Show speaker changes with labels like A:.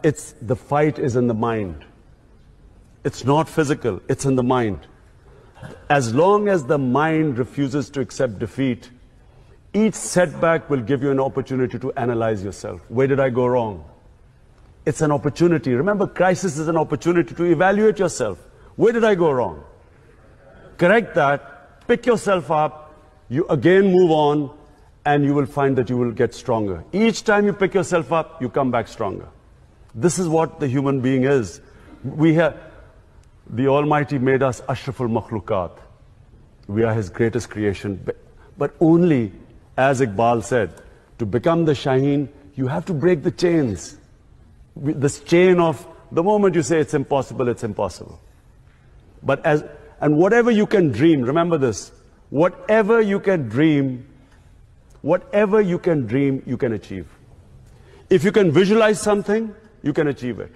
A: the fight is in the mind. It's not physical, it's in the mind. As long as the mind refuses to accept defeat, each setback will give you an opportunity to analyze yourself. Where did I go wrong? It's an opportunity. Remember, crisis is an opportunity to evaluate yourself. Where did I go wrong? Correct that, pick yourself up, you again move on, and you will find that you will get stronger. Each time you pick yourself up, you come back stronger. This is what the human being is. The Almighty made us ashraful makhlukat. We are His greatest creation. But only, as Iqbal said, to become the Shaheen, you have to break the chains. This chain of, the moment you say it's impossible, it's impossible. And whatever you can dream, remember this, whatever you can dream, you can achieve. If you can visualize something, you can achieve it.